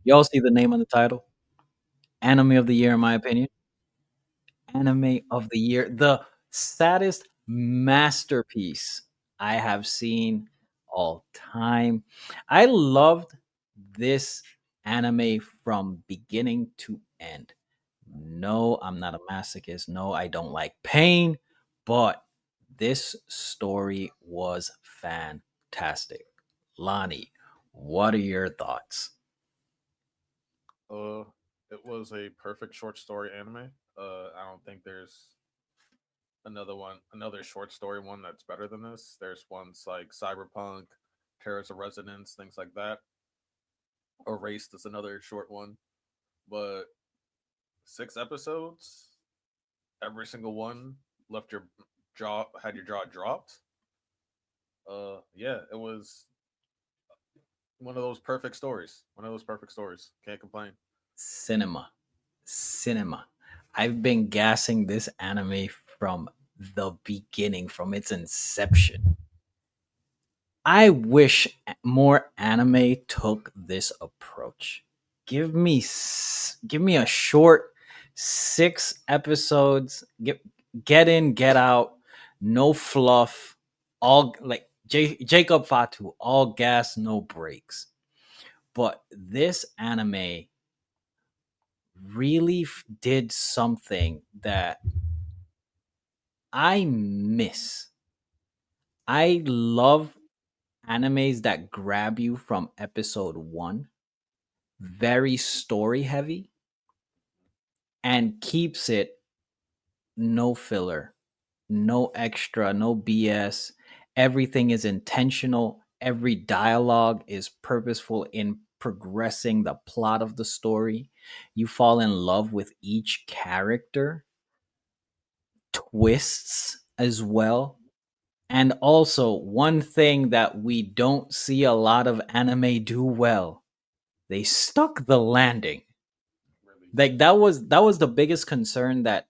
You all see the name on the title? Anime of the year, in my opinion. Anime of the year. The saddest masterpiece I have seen all time. I loved this anime from beginning to end. No, I'm not a masochist. No, I don't like pain, but this story was fantastic. Lonnie, what are your thoughts? Uh, it was a perfect short story anime. I don't think there's another short story one that's better than this. There's ones like Cyberpunk, Terrace of Resonance, things like that. Erased is another short one, but 6 episodes, every single one left your jaw had your jaw dropped. Yeah, it was one of those perfect stories. One of those perfect stories. Can't complain. Cinema. Cinema. I've been gassing this anime from the beginning, from its inception. I wish more anime took this approach. Give me a short 6 episodes. Get in, get out, no fluff. All like Jacob Fatu, all gas, no breaks. But this anime really did something that I miss. I love animes that grab you from episode one, very story heavy, and keeps it no filler, no extra, no BS. Everything is intentional. Every dialogue is purposeful in progressing the plot of the story. You fall in love with each character, twists as well. And also, one thing that we don't see a lot of anime do well, they stuck the landing. Really. Like that was the biggest concern, that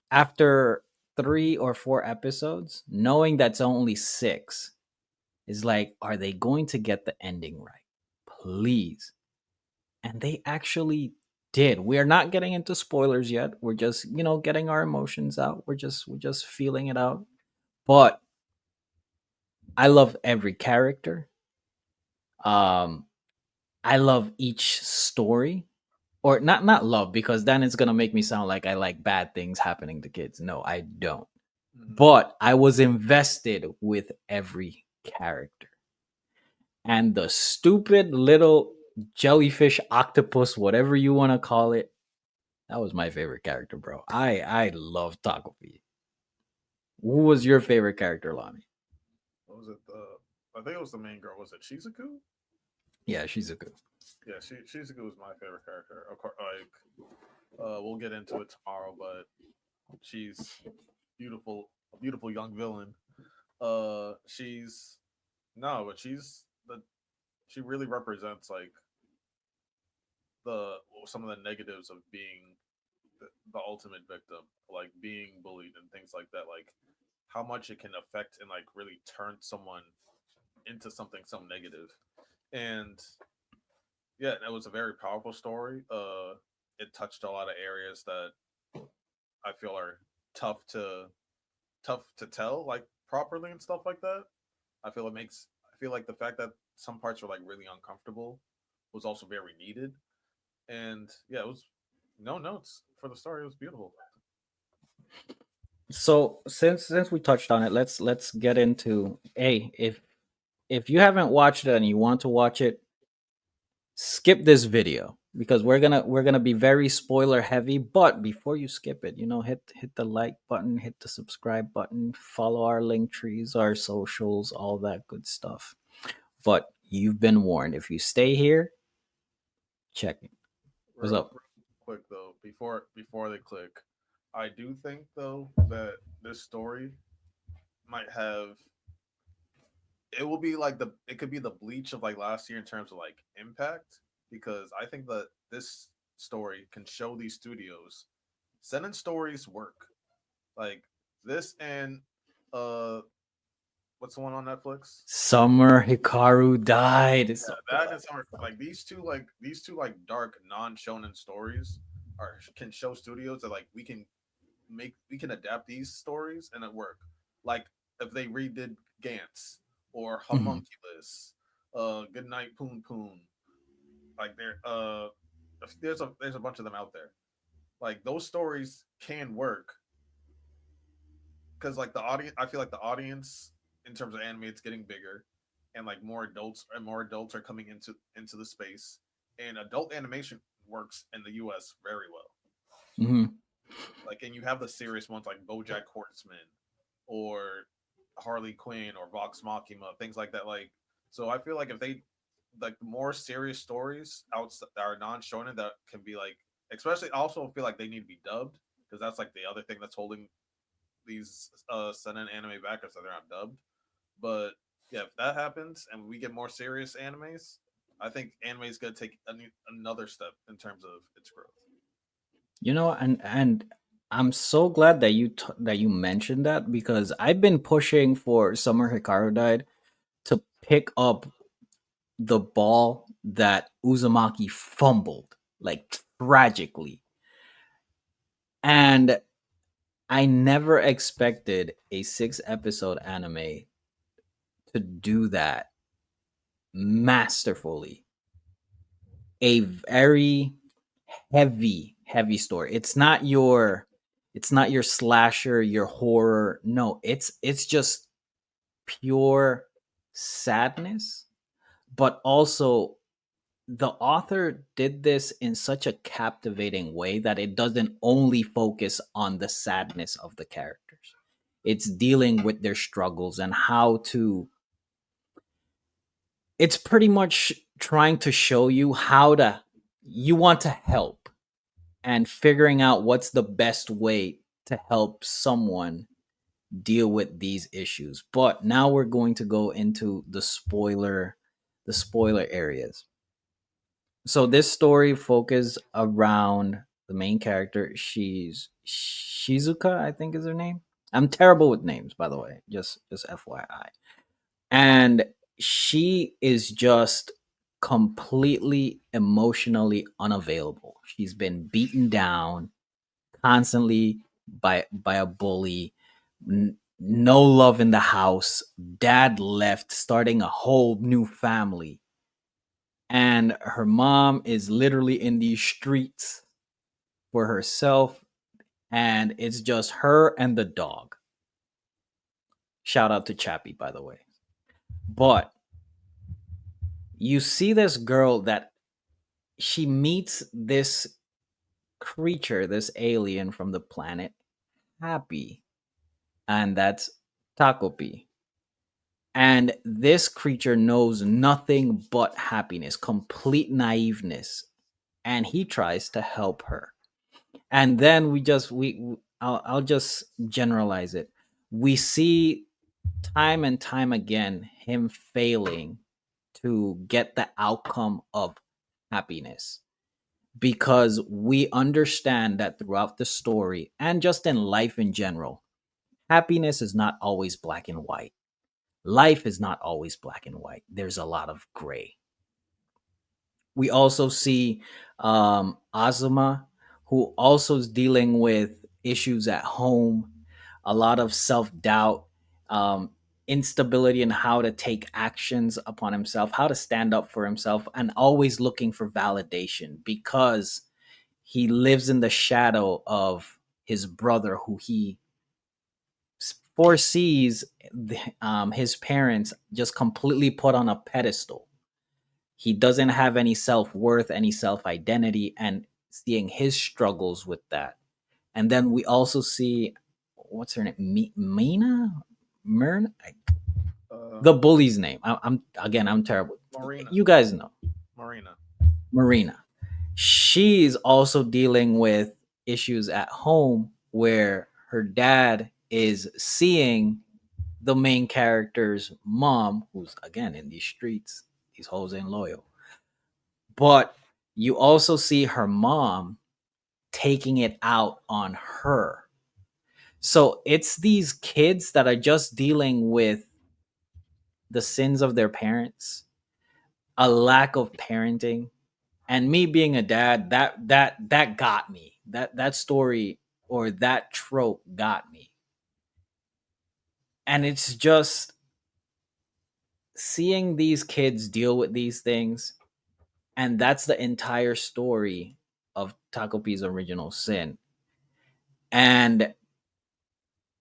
after 3 or 4 episodes, knowing that's only six, is like, are they going to get the ending right? Please. And they actually did. We are not getting into spoilers yet. We're just, getting our emotions out. We're just feeling it out. But I love every character. Um I love each story, or not love, because then it's going to make me sound like I like bad things happening to kids. No, I don't. Mm-hmm. But I was invested with every character. And the stupid little jellyfish octopus, whatever you want to call it, that was my favorite character, bro. I love Takopi. Who was your favorite character, Lonnie? What was it? I think it was the main girl. Was it Shizuku? Yeah, she's a good. Yeah, Shizuku was my favorite character. Of course, like we'll get into it tomorrow, but she's beautiful, a beautiful young villain. She's no, but she really represents like the some of the negatives of being the ultimate victim, like being bullied and things like that. Like how much it can affect and like really turn someone into something so negative. And yeah, it was a very powerful story. It touched a lot of areas that I feel are tough to tough to tell like properly and stuff like that. I feel like the fact that some parts were like really uncomfortable was also very needed. And yeah, it was no notes for the story. It was beautiful. So since we touched on it, let's get into, hey, if you haven't watched it and you want to watch it, skip this video, because we're gonna be very spoiler heavy. But before you skip it, hit the like button, hit the subscribe button, follow our link trees, our socials, all that good stuff. But you've been warned. If you stay here, check it. What's up? Real quick though, before they click, I do think though that this story might have it will be like it could be the bleach of like last year in terms of like impact because I think that this story can show these studios sending stories work like this and uh What's the one on Netflix? Summer Hikaru died. It's Yeah, so that good. and Summer, like these two like dark non shonen stories are can show studios that like we can adapt these stories and it work. Like if they redid Gantz or Mhm. Homunculus, Good Night Poon Poon, like there's a bunch of them out there. Like those stories can work because like the audience, I feel like the audience in terms of anime, it's getting bigger, and like more adults are coming into the space, and adult animation works in the U.S. very well. Mhm. Like, and you have the serious ones like BoJack Horseman or Harley Quinn or Vox Machina, things like that. Like, so I feel like if they like more serious stories outside that are non shonen that can be like, especially I also feel like they need to be dubbed because that's like the other thing that's holding these seinen anime back is that they're not dubbed. But yeah, if that happens and we get more serious animes, I think anime is gonna take another step in terms of its growth. You know, and I'm so glad that that you mentioned that because I've been pushing for Summer Hikaru died to pick up the ball that Uzumaki fumbled like tragically. And I never expected a 6 episode anime to do that masterfully. A very heavy story. It's not your slasher, your horror. No, it's just pure sadness, but also the author did this in such a captivating way that it doesn't only focus on the sadness of the characters. It's dealing with their struggles and how to it's pretty much trying to show you how to you want to help and figuring out what's the best way to help someone deal with these issues. But now we're going to go into the spoiler areas. So this story focuses around the main character. She's Shizuka, I think is her name. I'm terrible with names, by the way. Just FYI. And she is just completely emotionally unavailable. She's been beaten down constantly by a bully. No love in the house. Dad left, starting a whole new family, and her mom is literally in these streets for herself, and it's just her and the dog. Shout out to Chappie, by the way. But you see this girl that she meets this creature, this alien from the planet Happy, and that's Takopi. And this creature knows nothing but happiness, complete naiveness, and he tries to help her. And then I'll just generalize it. We see time and time again him failing to get the outcome of happiness because we understand that throughout the story and just in life in general, happiness is not always black and white. Life is not always black and white. There's a lot of gray. We also see Azuma, who also is dealing with issues at home, a lot of self doubt, instability in how to take actions upon himself, how to stand up for himself, and always looking for validation because he lives in the shadow of his brother, who he foresees his parents just completely put on a pedestal. He doesn't have any self worth, any self identity, and seeing his struggles with that. And then we also see what's her name, Mina, Myrna, Uh, the bully's name. I'm again, I'm terrible. Marina, You guys know Marina. Marina. She's also dealing with issues at home where her dad is seeing the main character's mom, who's again in these streets, these hoes ain't loyal. But you also see her mom taking it out on her. So it's these kids that are just dealing with the sins of their parents, a lack of parenting, and me being a dad, that got me. That story or that trope got me. And it's just seeing these kids deal with these things, and that's the entire story of Takopi's original sin. And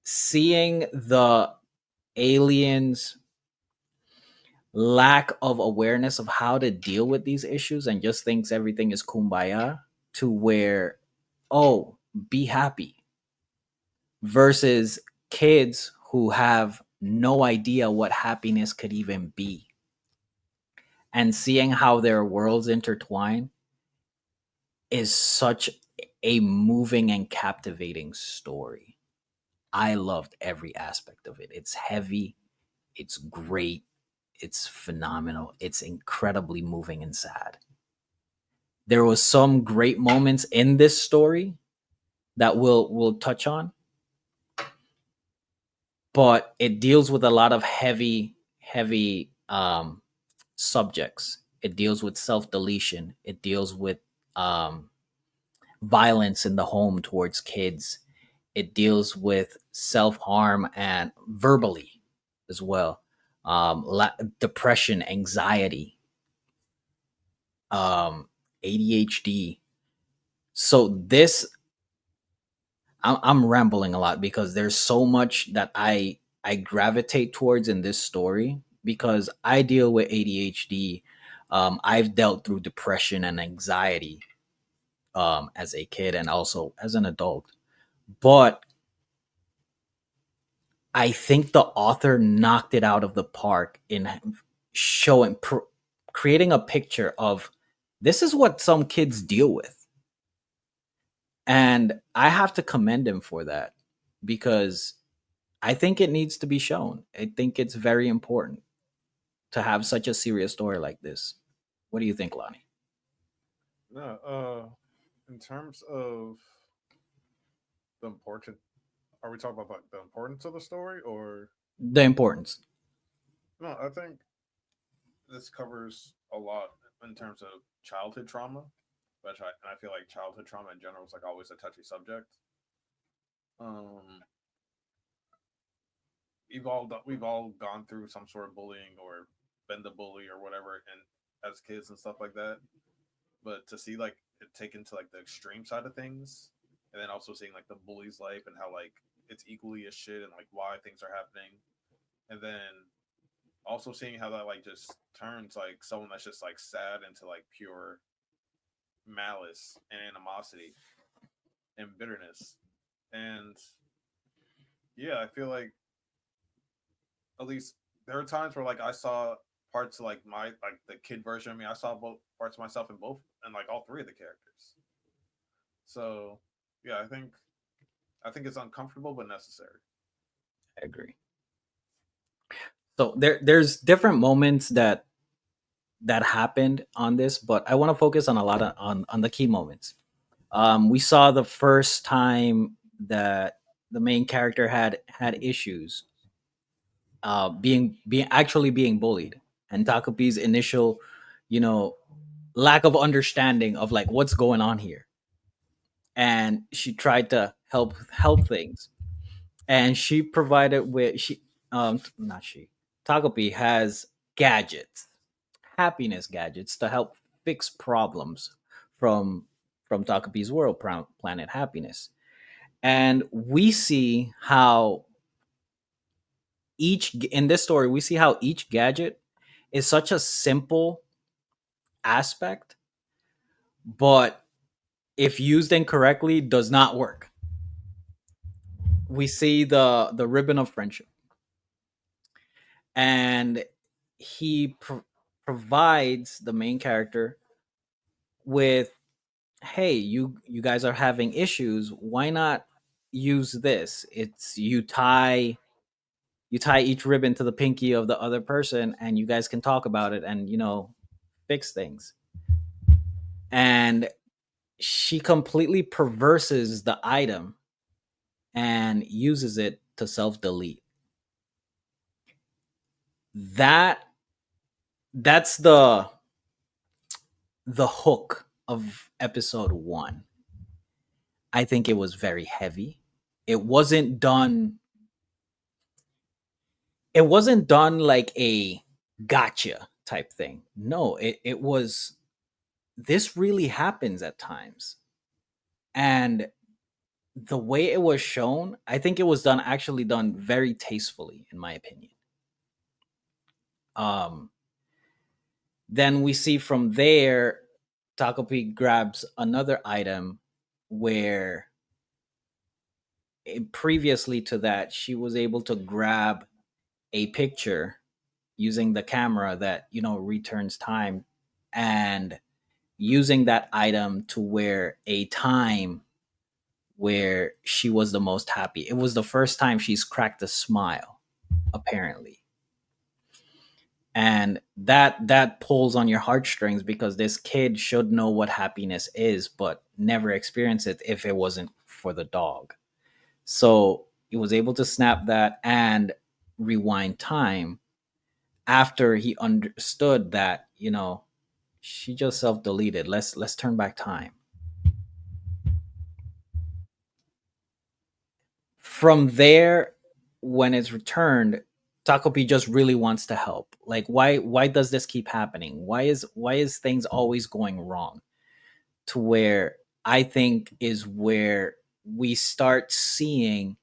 seeing the aliens lack of awareness of how to deal with these issues and just thinks everything is kumbaya, to where, oh, be happy, versus kids who have no idea what happiness could even be, and seeing how their worlds intertwine is such a moving and captivating story. I loved every aspect of it. It's heavy, it's great, it's phenomenal, it's incredibly moving and sad. There was some great moments in this story that we'll touch on, but it deals with a lot of heavy subjects. It deals with self deletion. It deals with um, violence in the home towards kids. It deals with self harm and verbally as well, depression, anxiety, um, ADHD. So this, I'm rambling a lot because there's so much that I gravitate towards in this story because I deal with ADHD. I've dealt through depression and anxiety as a kid and also as an adult. But I think the author knocked it out of the park in showing, creating a picture of this is what some kids deal with. And I have to commend him for that because I think it needs to be shown. I think it's very important to have such a serious story like this. What do you think, Lonnie? No, in terms of the important, are we talking about like the importance of the story, or The importance. no? I think this covers a lot in terms of childhood trauma, which I feel like childhood trauma in general is like always a touchy subject. Um, we've all gone through some sort of bullying or been the bully or whatever, and as kids and stuff like that. But to see like it taken to like the extreme side of things, and then also seeing like the bully's life and how like it's equally as shit and like why things are happening, and then also seeing how that like just turns like someone that's just like sad into like pure malice and animosity and bitterness. And yeah, I feel like at least there are times where like I saw parts of like my like the kid version of me. I saw both parts of myself in both and like all three of the characters. So yeah, I think it's uncomfortable but necessary. I agree. So there's different moments that happened on this, but I want to focus on a lot of on the key moments. We saw the first time that the main character had issues, being actually being bullied, and Takopi's initial, you know, lack of understanding of like what's going on here, and she tried to help things, and she provided with she not she Takopi has gadgets, happiness gadgets to help fix problems from from Takopi's world, planet happiness. And we see how each in this story we see how each gadget is such a simple aspect, but if used incorrectly does not work. We see the ribbon of friendship, and he provides the main character with, hey, you guys are having issues, why not use this? It's you tie each ribbon to the pinky of the other person and you guys can talk about it and fix things. And she completely perverses the item and uses it to self delete. That that's the hook of episode 1. I think it was very heavy. It wasn't done it wasn't done like a gotcha type thing. No, it was, this really happens at times. And the way it was shown, I think it was done, actually done very tastefully, in my opinion. Um, then we see from there, Takopi grabs another item where previously to that, she was able to grab a picture using the camera that, returns time, and using that item to where a time where she was the most happy. It was the first time she's cracked a smile, apparently. And that pulls on your heartstrings, because this kid should know what happiness is, but never experience it if it wasn't for the dog. So he was able to snap that and rewind time after he understood that, she just self-deleted. Let's turn back time. From there, when it's returned, Takopi just really wants to help. Like, why does this keep happening? Why is things always going wrong? To where I think is where we start seeing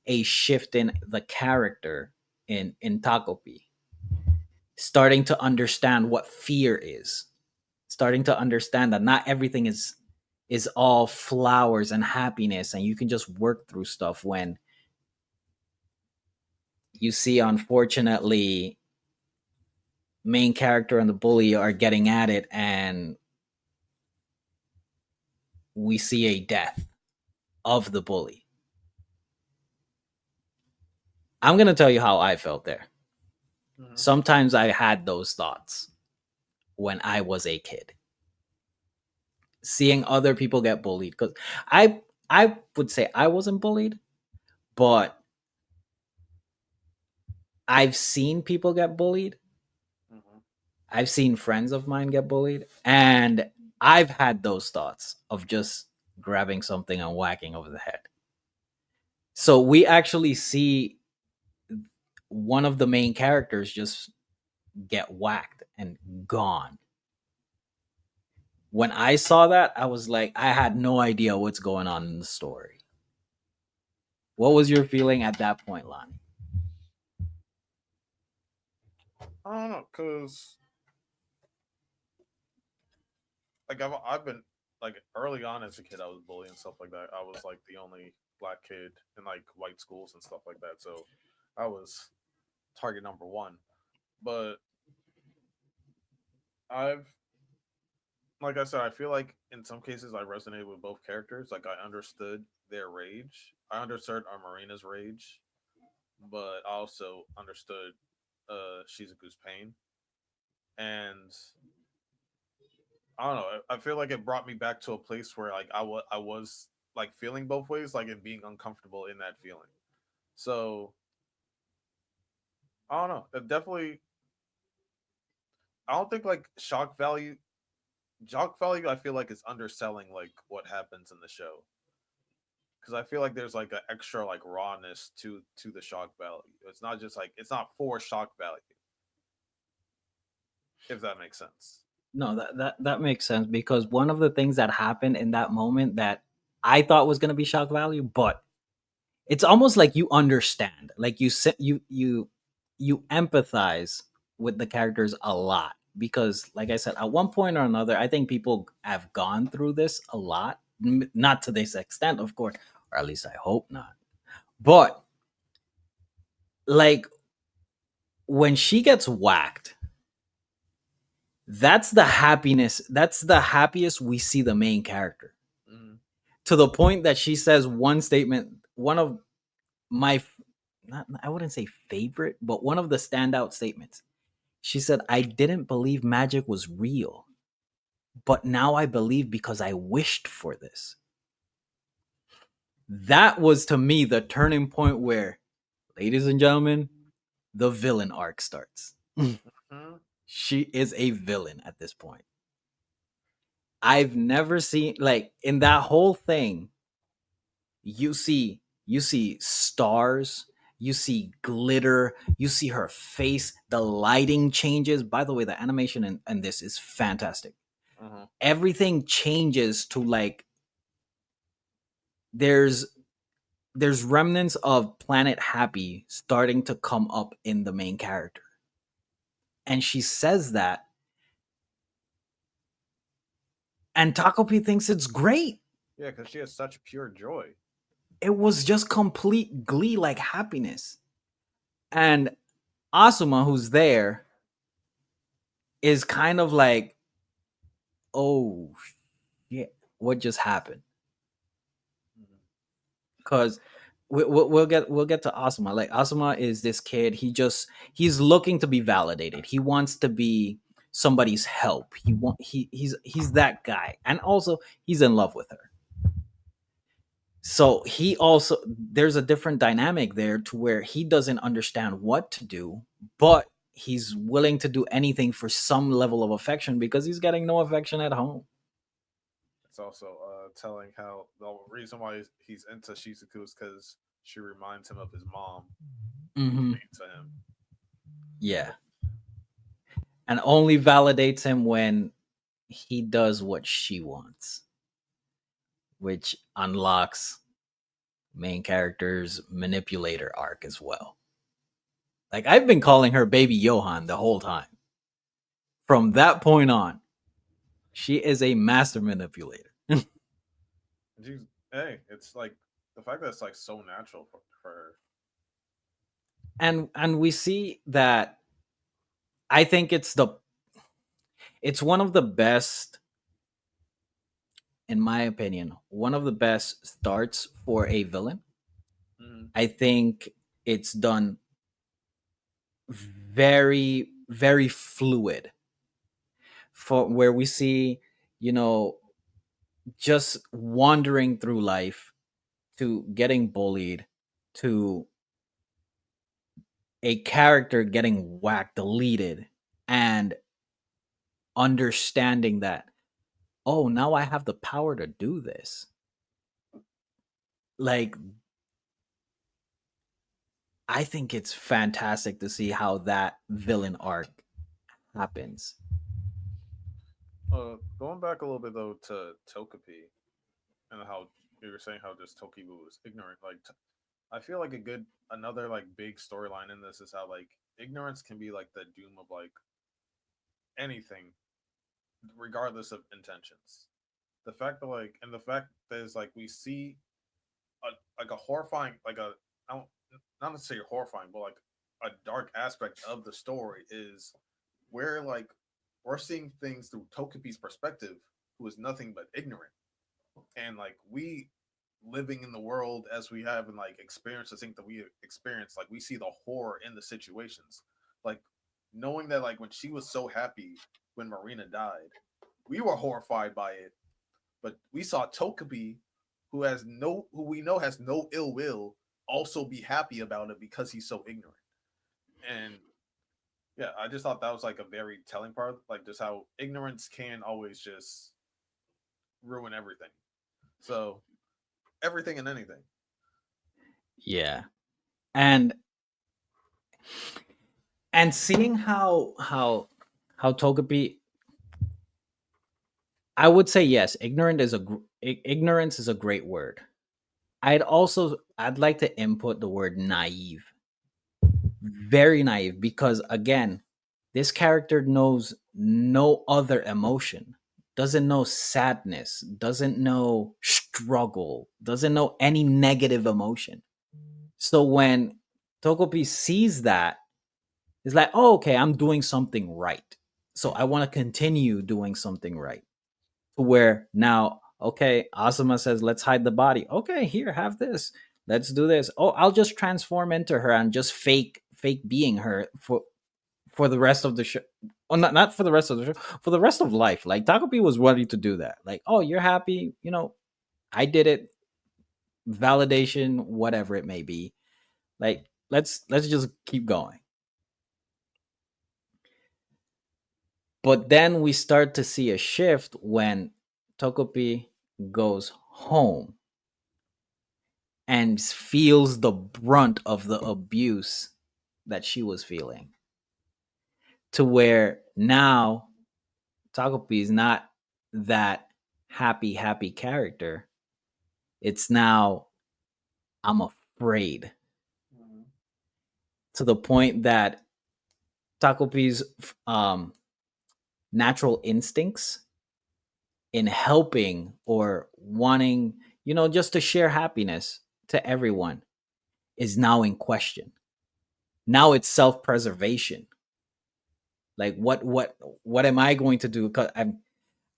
a shift in the character in Takopi, starting to understand what fear is, starting to understand that not everything is all flowers and happiness, and you can just work through stuff. When you see, unfortunately, main character and the bully are getting at it, and we see a death of the bully. I'm going to tell you how I felt there. Mm-hmm. Sometimes I had those thoughts when I was a kid, seeing other people get bullied, because I would say I wasn't bullied, but I've seen people get bullied. Mm-hmm. I've seen friends of mine get bullied, and I've had those thoughts of just grabbing something and whacking over the head. So we actually see one of the main characters just get whacked and gone. When I saw that, I was like, I had no idea what's going on in the story. What was your feeling at that point, Lonnie? I don't know, cause like I've been like early on as a kid, I was bullied and stuff like that. I was like the only black kid in like white schools and stuff like that, so I was target number one. But I've like I said, I feel like in some cases I resonated with both characters. Like I understood their rage. I understood Marina's rage, but I also understood Shizuku's pain. And I don't know. I feel like it brought me back to a place where like I was like feeling both ways, like and being uncomfortable in that feeling. So I don't know. It definitely. I don't think like shock value. Shock value, I feel like is underselling like what happens in the show, because I feel like there's like an extra like rawness to the shock value. It's not just like it's not for shock value, if that makes sense. No, that makes sense, because one of the things that happened in that moment that I thought was going to be shock value, but it's almost like you understand, like you empathize with the characters a lot, because like I said, at one point or another, I think people have gone through this a lot. Not to this extent, of course, or at least I hope not. But like, when she gets whacked, that's the happiest we see the main character, Mm-hmm. to the point that she says one statement, one of my, not, I wouldn't say favorite, but one of the standout statements. She said, I didn't believe magic was real, but now I believe because I wished for this. That was to me the turning point where, ladies and gentlemen, the villain arc starts. Hmm. She is a villain at this point. I've never seen, like, in that whole thing, you see stars, you see glitter, you see her face, the lighting changes. By the way, the animation in this is fantastic. Hmm. Everything changes to like there's there's remnants of Planet Happy starting to come up in the main character. And she says that, and Takopi thinks it's great. Yeah, because she has such pure joy. It was just complete glee, like happiness. And Asuma, who's there, is kind of like, oh, yeah, what just happened? Mhm. Because we'll get to Asuma. Like, Asuma is this kid. He's looking to be validated. He wants to be somebody's help. He's that guy, and also he's in love with her. So he also, there's a different dynamic there to where he doesn't understand what to do, but he's willing to do anything for some level of affection because he's getting no affection at home. It's also telling how the reason why he's into Shizuku is because she reminds him of his mom, who's Hmm. mean to him. Yeah, and only validates him when he does what she wants, which unlocks main character's manipulator arc as well. Like, I've been calling her Baby Johan the whole time. From that point on, she is a master manipulator. And she's, hey, it's like the fact that it's like so natural for her. And we see that, I think it's one of the best, in my opinion, one of the best starts for a villain. Mm-hmm. I think it's done very, very fluid, for where we see, you know, just wandering through life, to getting bullied, to a character getting whacked, deleted, and understanding that, oh, now I have the power to do this. Like, I think it's fantastic to see how that villain arc happens. Going back a little bit though to Tokopi and how you were saying how just Tokibu was ignorant. Like, I feel like a good another like big storyline in this is how like ignorance can be like the doom of like anything, regardless of intentions. The fact that like, and the fact that is like we see a like a horrifying like a I don't, not necessarily horrifying, but like a dark aspect of the story is where like we're seeing things through Tokipi's perspective, who is nothing but ignorant, and like we living in the world as we have and like experience the things that we experience, like we see the horror in the situations, like knowing that like when she was so happy when Marina died, we were horrified by it, but we saw Tokabi, who we know has no ill will, also be happy about it because he's so ignorant. And yeah, I just thought that was like a very telling part, like just how ignorance can always just ruin everything. So everything and anything. Yeah. And seeing how Togepi, I would say yes, ignorance is a great word. I'd like to input the word naive. Very naive, because again, this character knows no other emotion. Doesn't know sadness, doesn't know struggle, doesn't know any negative emotion. So when Togepi sees that, it's like, oh, okay, I'm doing something right. So I want to continue doing something right. To where now, okay, Asuma says, let's hide the body. Okay, here, have this. Let's do this. Oh, I'll just transform into her and just fake being her for the rest of the show. Well, not for the rest of the show, for the rest of life. Like, Takopi was ready to do that. Like, oh, you're happy, I did it. Validation, whatever it may be. Like, let's just keep going. But then we start to see a shift when Tokopi goes home and feels the brunt of the abuse that she was feeling, to where now Takopi is not that happy character. It's now, I'm afraid, Mhm. to the point that Takopi's natural instincts in helping or wanting, just to share happiness to everyone is now in question. Now it's self-preservation. Like, what am I going to do? Because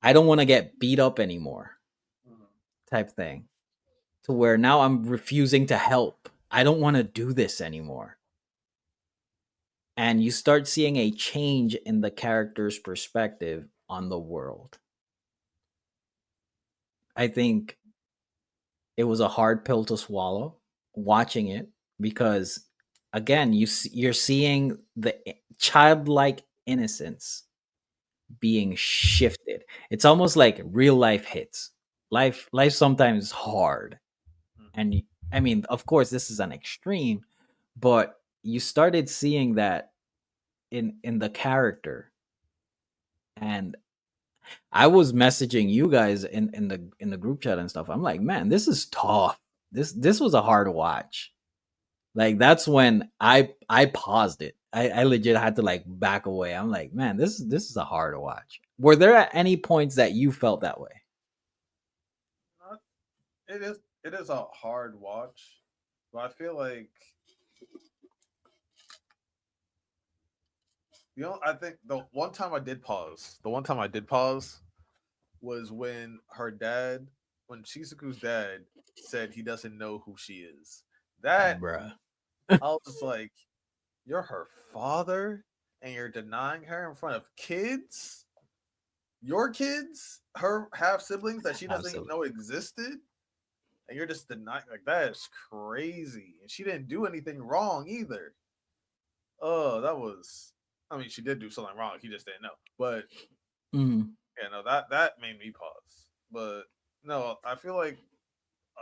I don't want to get beat up anymore, Mhm. type thing. To where now I'm refusing to help. I don't want to do this anymore. And you start seeing a change in the character's perspective on the world. I think it was a hard pill to swallow watching it, because again, you're seeing the childlike innocence being shifted. It's almost like real life hits. Life sometimes is hard. Mhm. And I mean, of course this is an extreme, but you started seeing that in the character. And I was messaging you guys in the group chat and stuff. I'm like, man, this is tough. This was a hard watch. Like, that's when I paused it. I legit had to like back away. I'm like, man, this is a hard watch. Were there at any points that you felt that way? Not- it is a hard watch, but I feel like I think the one time I did pause was when Shizuku's dad said he doesn't know who she is. That Bruh. I was just like, you're her father, and you're denying her in front of kids, your kids, her half siblings that she doesn't even Absolutely. know existed, and you're just denying. Like, that is crazy. And she didn't do anything wrong either. Oh, that was. I mean, she did do something wrong. He just didn't know. But Mhm. yeah, no, that made me pause. But no, I feel like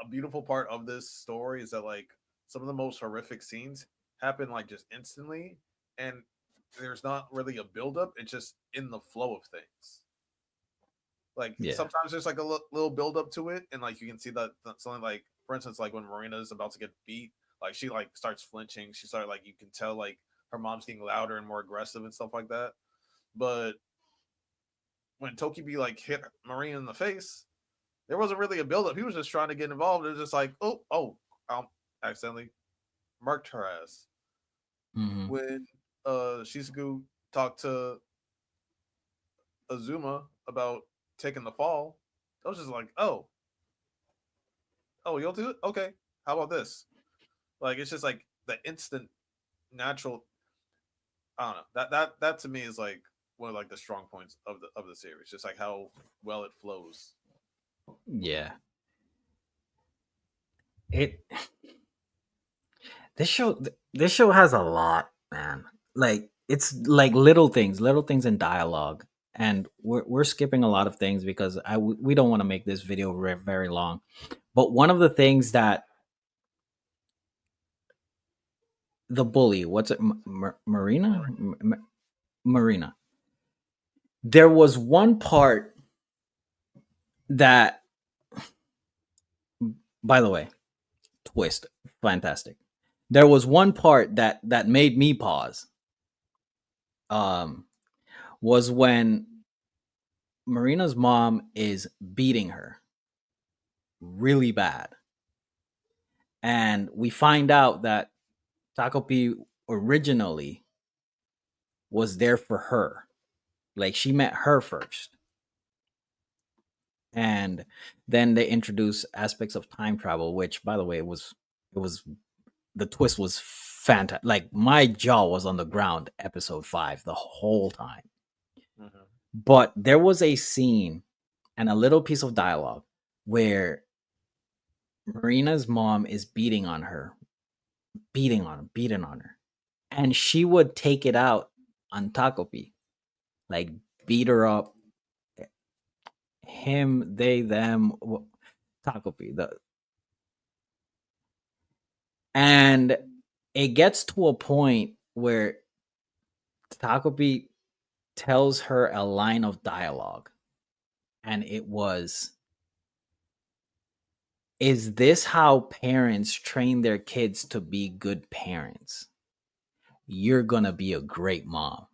a beautiful part of this story is that like some of the most horrific scenes happen like just instantly, and there's not really a buildup. It's just in the flow of things. Like Yeah. sometimes there's like a little buildup to it, and like you can see that something like, for instance, like when Marina is about to get beat, like she like starts flinching. She started like you can tell like her mom's getting louder and more aggressive and stuff like that. But when Tokibi like hit Marina in the face, there wasn't really a buildup. He was just trying to get involved. It was just like, I accidentally marked her ass. Mhm. When Shizuku talked to Azuma about taking the fall, I was just like, you'll do it? Okay. How about this? Like it's just like the instant natural. I don't know. That to me is like one of like the strong points of the series. Just like how well it flows. Yeah. It this show has a lot, man. Like, it's like little things in dialogue, and we're skipping a lot of things because we don't want to make this video very long. But one of the things that the bully, what's it, Marina, Marina. There was one part that, by the way, twist, fantastic. There was one part that made me pause. Um, was when Marina's mom is beating her really bad, and we find out that Takopi originally was there for her. Like, she met her first, and then they introduce aspects of time travel, which, by the way, it was the twist was fantastic. Like, my jaw was on the ground episode 5 the whole time. Mm-hmm. But there was a scene and a little piece of dialogue where Marina's mom is beating on her, and she would take it out on Takopi, like beat her up. Him, they, them, Takopi. And it gets to a point where Takopi tells her a line of dialogue, and it was, "Is this how parents train their kids to be good parents? You're gonna be a great mom."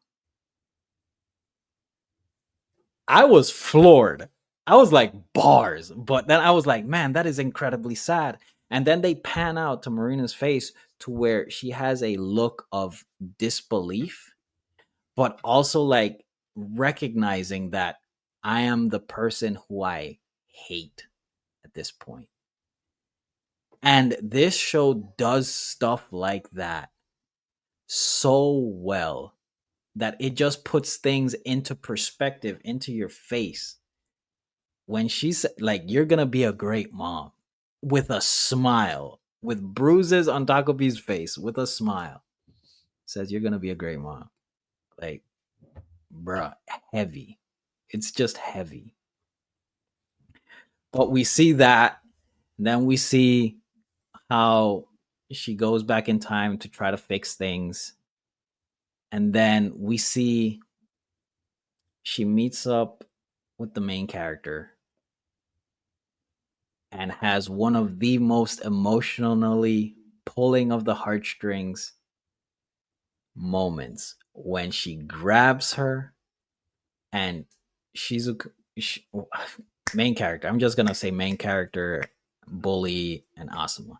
I was floored. I was like, bars. But then I was like, man, that is incredibly sad. And then they pan out to Marina's face to where she has a look of disbelief, but also like recognizing that I am the person who I hate at this point. And this show does stuff like that so well that it just puts things into perspective, into your face. When she said, like, "You're gonna be a great mom," with a smile, with bruises on Takopi's face, with a smile, says, "You're gonna be a great mom." Like, bruh, heavy. It's just heavy. But we see that, then we see how she goes back in time to try to fix things. And then we see she meets up with the main character and has one of the most emotionally pulling of the heartstrings moments when she grabs her and she's a she, main character. I'm just gonna say main character, Bully, and Asuma.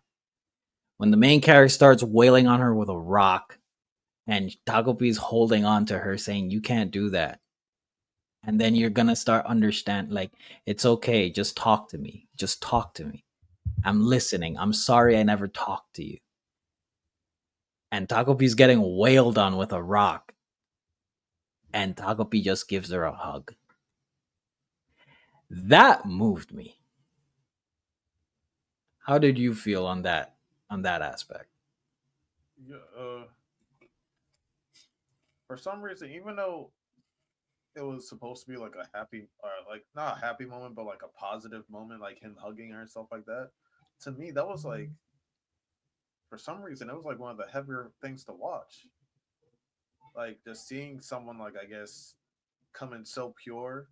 When the main character starts wailing on her with a rock, and Takopi's holding on to her, saying, "You can't do that," and then you're gonna start understand, like, it's okay, just talk to me, just talk to me. I'm listening. I'm sorry I never talked to you. And Takopi's getting wailed on with a rock, and Takopi just gives her a hug. That moved me. How did you feel on that aspect? Yeah, for some reason, even though it was supposed to be like a happy, like not a happy moment, but like a positive moment, like him hugging her and stuff like that. To me, that was like, for some reason, it was like one of the heavier things to watch. Like just seeing someone, like, I guess, come in so pure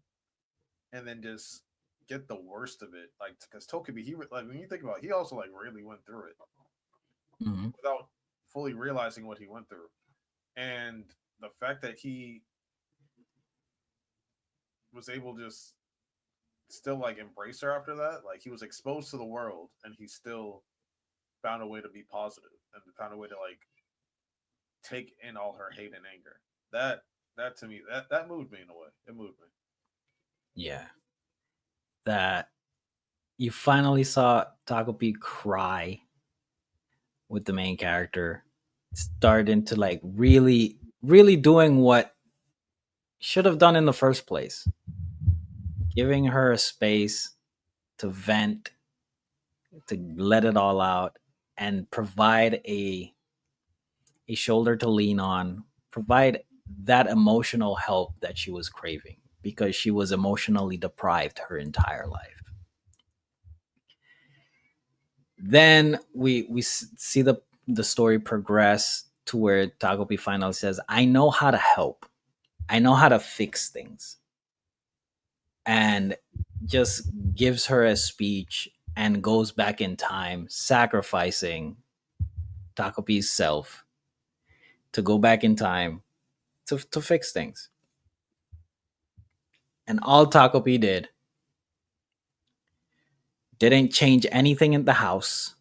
and then just get the worst of it. Like, because Tokibi, like, when you think about it, he also like really went through it Mm-hmm. without fully realizing what he went through. And the fact that he was able to just still like embrace her after that, like he was exposed to the world and he still found a way to be positive and found a way to like take in all her hate and anger. That to me, that moved me in a way. It moved me. Yeah, that you finally saw Takopi cry with the main character, starting to like really, really doing what should have done in the first place, giving her a space to vent, to let it all out, and provide a shoulder to lean on, provide that emotional help that she was craving because she was emotionally deprived her entire life. Then we see the story progress to where Tagopi finally says, "I know how to help. I know how to fix things," and just gives her a speech and goes back in time, sacrificing Takopi's self to go back in time to fix things. And all Takopi didn't change anything in the house.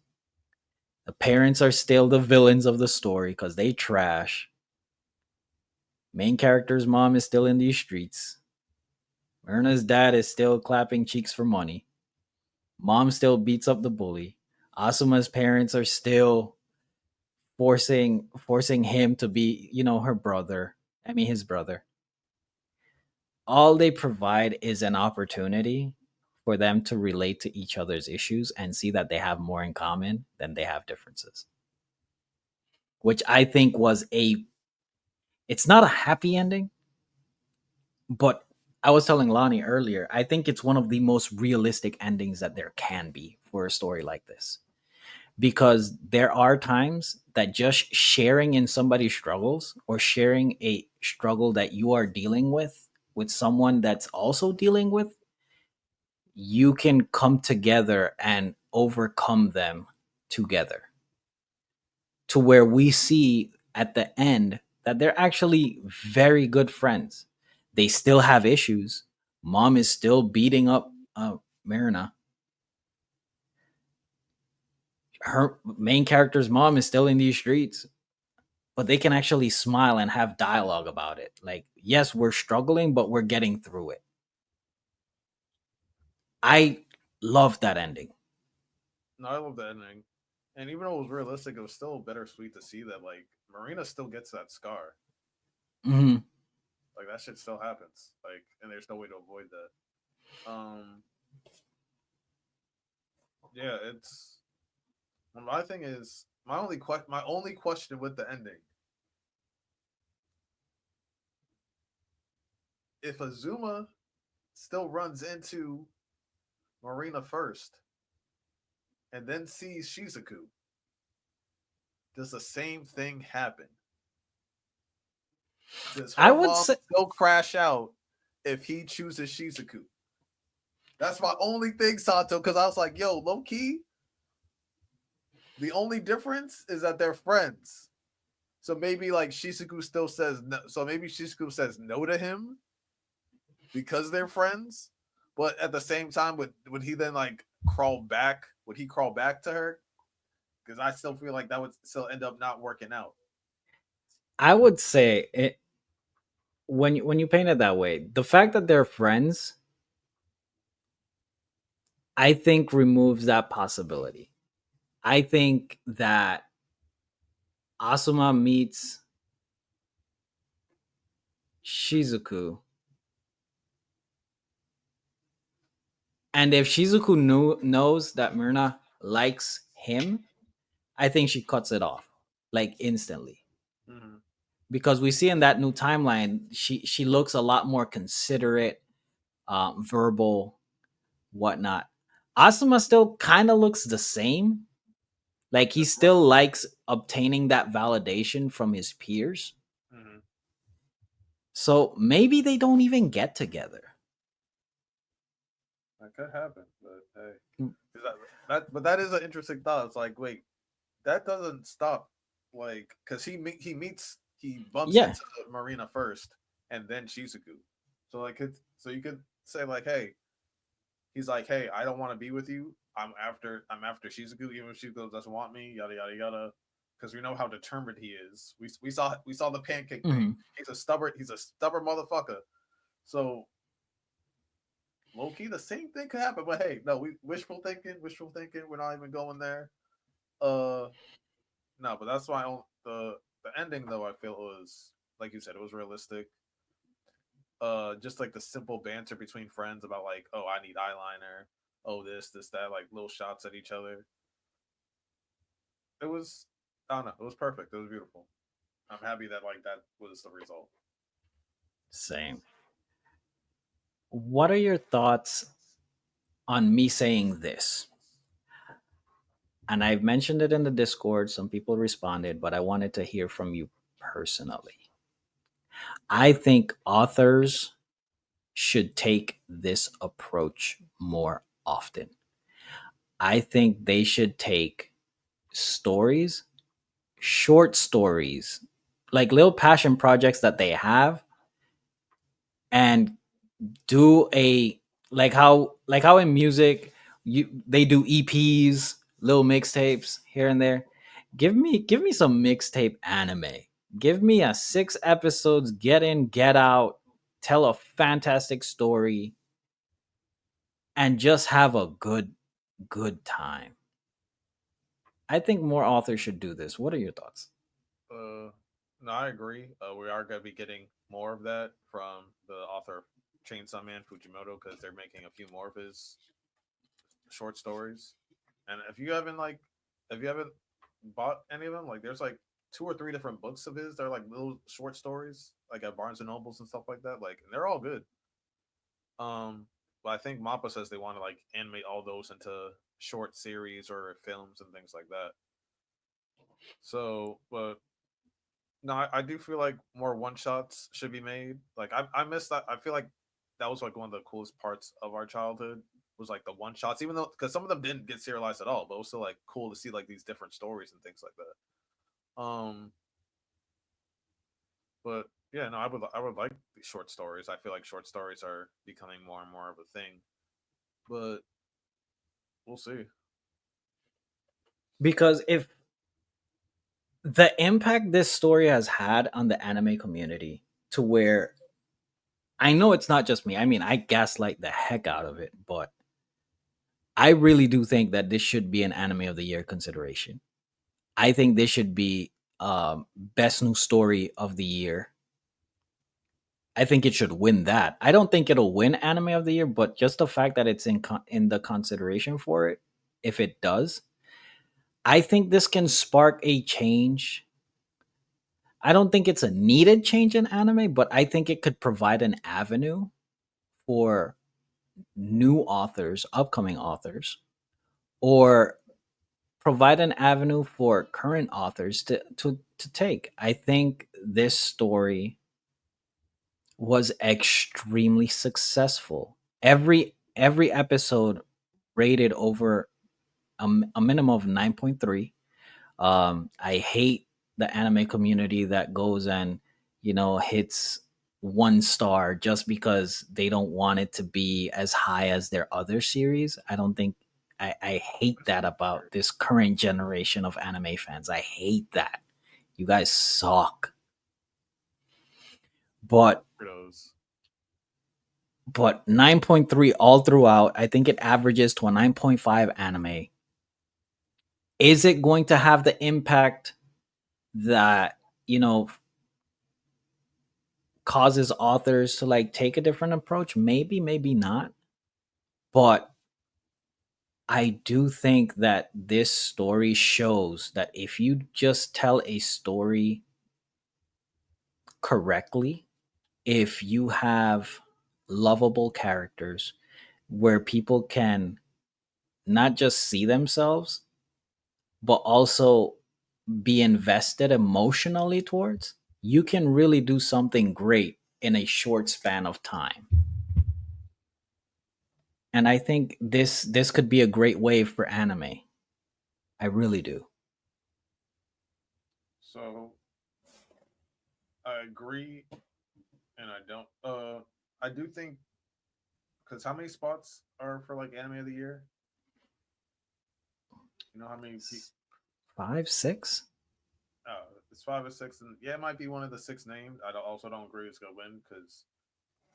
The parents are still the villains of the story because they trash. Main character's mom is still in these streets. Myrna's dad is still clapping cheeks for money. Mom still beats up the bully. Asuma's parents are still forcing him to be, her brother. I mean his brother. All they provide is an opportunity for them to relate to each other's issues and see that they have more in common than they have differences. Which I think was a it's not a happy ending, but I was telling Lonnie earlier, I think it's one of the most realistic endings that there can be for a story like this. Because there are times that just sharing in somebody's struggles or sharing a struggle that you are dealing with someone that's also dealing with, you can come together and overcome them together, to where we see at the end that they're actually very good friends. They still have issues. Mom is still beating up Marina. Her main character's mom is still in these streets, but they can actually smile and have dialogue about it. Like, yes, we're struggling, but we're getting through it. I love that ending. No, I love the ending. And even though it was realistic, it was still bittersweet to see that like Marina still gets that scar. Hmm. Like that shit still happens. Like, and there's no way to avoid that. Yeah, it's my thing is my only question with the ending: if Azuma still runs into Marina first and then sees Shizuku, does the same thing happen? Does I her would mom say still crash out if he chooses Shizuku? That's my only thing, Sato, because I was like, yo, low key, the only difference is that they're friends. So maybe like Shizuku still says no. So maybe Shizuku says no to him because they're friends. But at the same time, would he then like crawl back? Would he crawl back to her? Because I still feel like that would still end up not working out. I would say it, when you paint it that way, the fact that they're friends, I think removes that possibility. I think that Asuma meets Shizuku, and if Shizuku knows that Myrna likes him, I think she cuts it off like instantly. Mm-hmm. Because we see in that new timeline, she looks a lot more considerate, verbal, whatnot. Asuma still kind of looks the same. Like he still likes obtaining that validation from his peers. Mm-hmm. So maybe they don't even get together. That could happen, but hey, but that is an interesting thought. It's like, wait, that doesn't stop, like, because he bumps Yeah. into Marina first, and then Shizuku. So like, so you could say like, hey, he's like, hey, I don't want to be with you. I'm after Shizuku, even if Shizuku doesn't want me. Yada yada yada. Because we know how determined he is. We saw the pancake thing. Hmm. He's a stubborn motherfucker. So low key, the same thing could happen. But hey, no, we wishful thinking. We're not even going there. Uh, no, but that's why the ending though I feel was like you said, it was realistic. Just like the simple banter between friends about like, oh, I need eyeliner, oh, this that, like little shots at each other. It was, I don't know, it was perfect. It was beautiful. I'm happy that like that was the result. Same. What are your thoughts on me saying this? And I've mentioned it in the Discord. Some people responded, but I wanted to hear from you personally. I think authors should take this approach more often. I think they should take stories, short stories, like little passion projects that they have, and do a like how in music they do EPs, little mixtapes here and there. Give me some mixtape anime. Give me a 6 episodes, get in, get out, tell a fantastic story, and just have a good time. I think more authors should do this. What are your thoughts? Uh, no, I agree. We are going to be getting more of that from the author of Chainsaw Man Fujimoto because they're making a few more of his short stories. And if you haven't bought any of them, like there's like two or three different books of his. They're like little short stories, like at Barnes and Nobles and stuff like that. Like, and they're all good. Um, but I think Mappa says they want to like animate all those into short series or films and things like that. So, but no, I do feel like more one shots should be made. Like I miss that. I feel like that was like one of the coolest parts of our childhood was like the one shots, even though because some of them didn't get serialized at all, but it was still like cool to see like these different stories and things like that. But yeah, no, I would like these short stories. I feel like short stories are becoming more and more of a thing, but we'll see. Because if the impact this story has had on the anime community, to where I know it's not just me. I mean, I gaslight the heck out of it, but I really do think that this should be an anime of the year consideration. I think this should be best new story of the year. I think it should win that. I don't think it'll win anime of the year, but just the fact that it's in the consideration for it, if it does, I think this can spark a change. I don't think it's a needed change in anime, but I think it could provide an avenue for new authors, upcoming authors, or provide an avenue for current authors to take. I think this story was extremely successful. Every episode rated over a minimum of 9.3. I hate the anime community that goes and hits 1 star just because they don't want it to be as high as their other series. I don't think I hate That's that about this current generation of anime fans. I hate that. You guys suck. But weirdos. 9.3 all throughout, I think it averages to a 9.5 anime. Is it going to have the impact that, you know, causes authors to like take a different approach? Maybe, maybe not. But I do think that this story shows that if you just tell a story correctly, if you have lovable characters where people can not just see themselves, but also be invested emotionally towards, you can really do something great in a short span of time. And I think this could be a great wave for anime. I really do. So I agree, and I don't. I do think because how many spots are for like anime of the year? You know how many? 5, 6. It's 5 or 6, and yeah, it might be one of the six named. Also don't agree it's gonna win because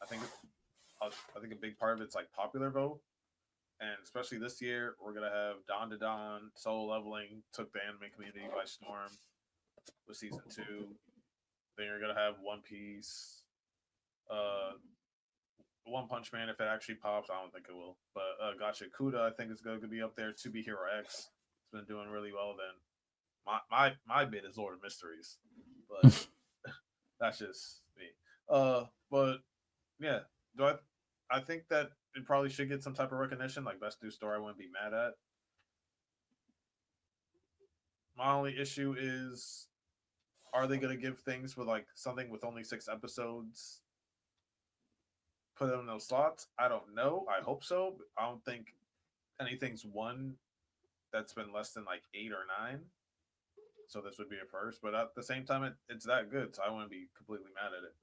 I think I think a big part of it's like popular vote, and especially this year we're gonna have Don to Don Solo Leveling took the anime community by storm with season 2. Then you're gonna have One Piece, uh, One Punch Man if it actually pops. I don't think it will, but Gotcha Kuda I think is going to be up there. To Be Hero X, it's been doing really well. Then my bid is Lord of Mysteries, but that's just me. But yeah, do I think that it probably should get some type of recognition, like best new story. I wouldn't be mad at. My only issue is, are they going to give things with like something with only 6 episodes? Put them in those slots? I don't know. I hope so. I don't think anything's won that's been less than like 8 or 9. So this would be a first, but at the same time, it's that good, so I wouldn't be completely mad at it.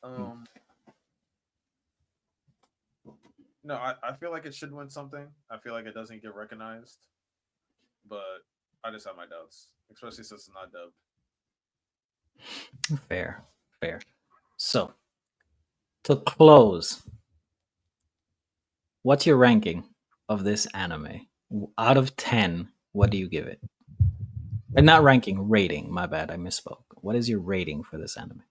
Um, no, I feel like it should win something. I feel like it doesn't get recognized, but I just have my doubts, especially since it's not dubbed. Fair, fair. So to close, what's your ranking of this anime? Out of 10, what do you give it? And not ranking, rating. My bad, I misspoke. What is your rating for this anime?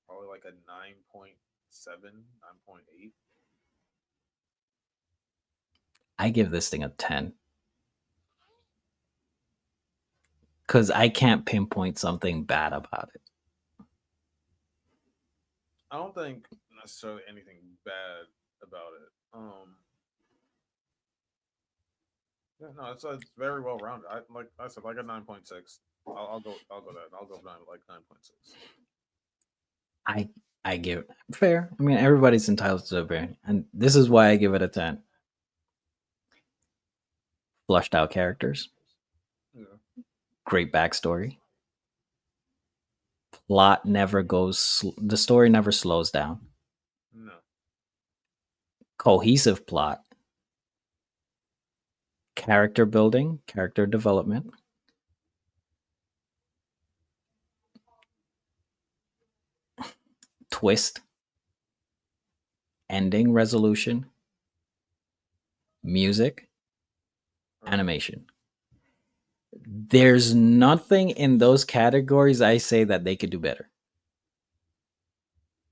Probably like a 9.7, 9.8. I give this thing a 10 because I can't pinpoint something bad about it. I don't think necessarily anything bad about it. Yeah, no, it's very well rounded. I like I said, like a 9.6. I'll go that. I'll go nine like 9.6. I I give fair. I mean, everybody's entitled to their opinion, and this is why I give it a 10. Flushed out characters, Yeah. great backstory, plot never the story never slows down, No. cohesive plot, character building, character development, twist, ending resolution, music, Right. animation. There's nothing in those categories I say that they could do better.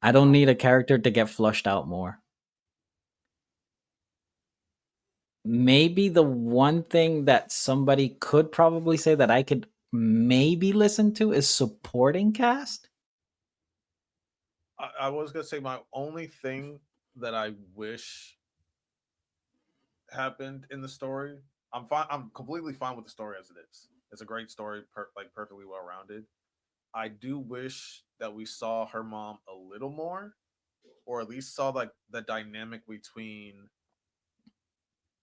I don't No. need a character to get flushed out more. Maybe the one thing that somebody could probably say that I could maybe listen to is supporting cast. I was gonna say my only thing that I wish happened in the story. I'm fine. I'm completely fine with the story as it is. It's a great story, like perfectly well rounded. I do wish that we saw her mom a little more, or at least saw like the dynamic between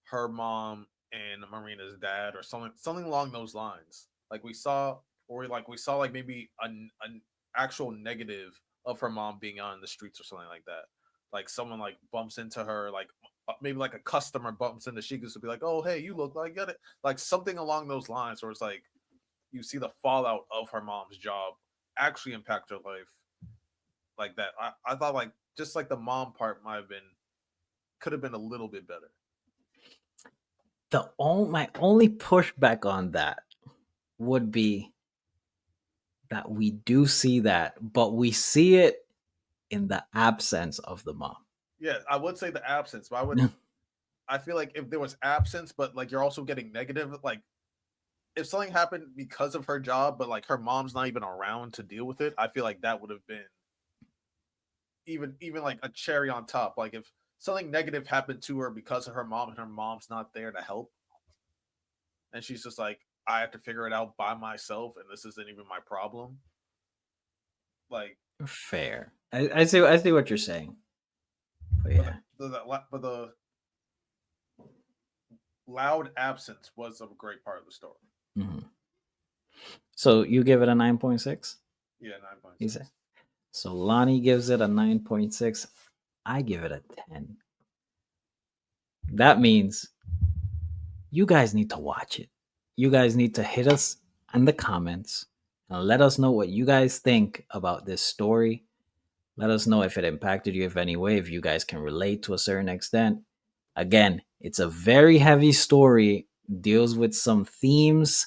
her mom and Marina's dad, or something along those lines. Like we saw, or like we saw like maybe an actual negative of her mom being out in the streets or something like that. Like someone like bumps into her, like maybe like a customer bumps into she to be like, "Oh, hey, you look like it," like something along those lines, where it's like you see the fallout of her mom's job actually impact her life like that. I thought like just like the mom part might have been could have been a little bit better. My only pushback on that would be that we do see that, but we see it in the absence of the mom. Yeah, I would say the absence, but I feel like if there was absence, but like you're also getting negative, like if something happened because of her job, but like her mom's not even around to deal with it, I feel like that would have been even like a cherry on top. Like if something negative happened to her because of her mom and her mom's not there to help, and she's just like, I have to figure it out by myself, and this isn't even my problem. Like, Fair. I see what you're saying. But but yeah. the loud absence was a great part of the story. Mhm. So you give it a 9.6? Yeah, nine point You say. six. So Lonnie gives it a 9.6. I give it a 10. That means you guys need to watch it. You guys need to hit us in the comments and let us know what you guys think about this story. Let us know if it impacted you, if any way, if you guys can relate to a certain extent. Again, it's a very heavy story, deals with some themes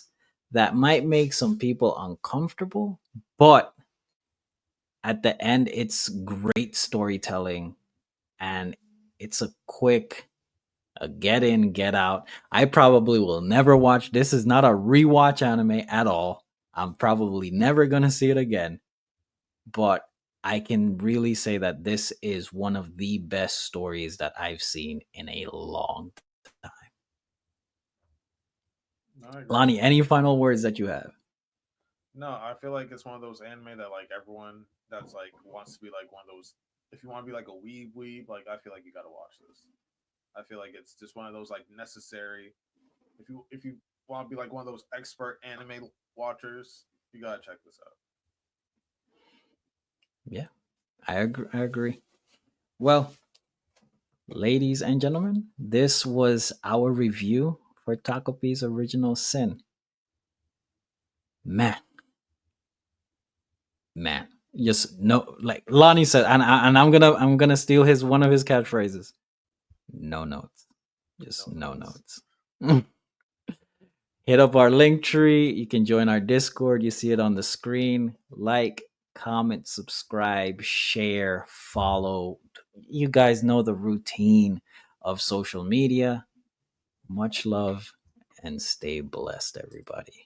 that might make some people uncomfortable, but at the end, it's great storytelling and it's a quick get in, get out. I probably will never watch. This is not a rewatch anime at all. I'm probably never going to see it again, but I can really say that this is one of the best stories that I've seen in a long time. No, I agree. Lonnie, any final words that you have? No, I feel like it's one of those anime that like everyone that's like wants to be like one of those. If you want to be like a weeb, like I feel like you got to watch this. I feel like it's just one of those like necessary. If you want to be like one of those expert anime watchers, you gotta check this out. Yeah, I agree. Well, ladies and gentlemen, this was our review for Takopi's original sin. Man, man, just no, like Lonnie said, and I'm gonna steal his one of his catchphrases. No notes, just No no notes. notes. Hit up our link tree. You can join our Discord. You see it on the screen. Like, comment, subscribe, share, follow. You guys know the routine of social media. Much love and stay blessed, everybody.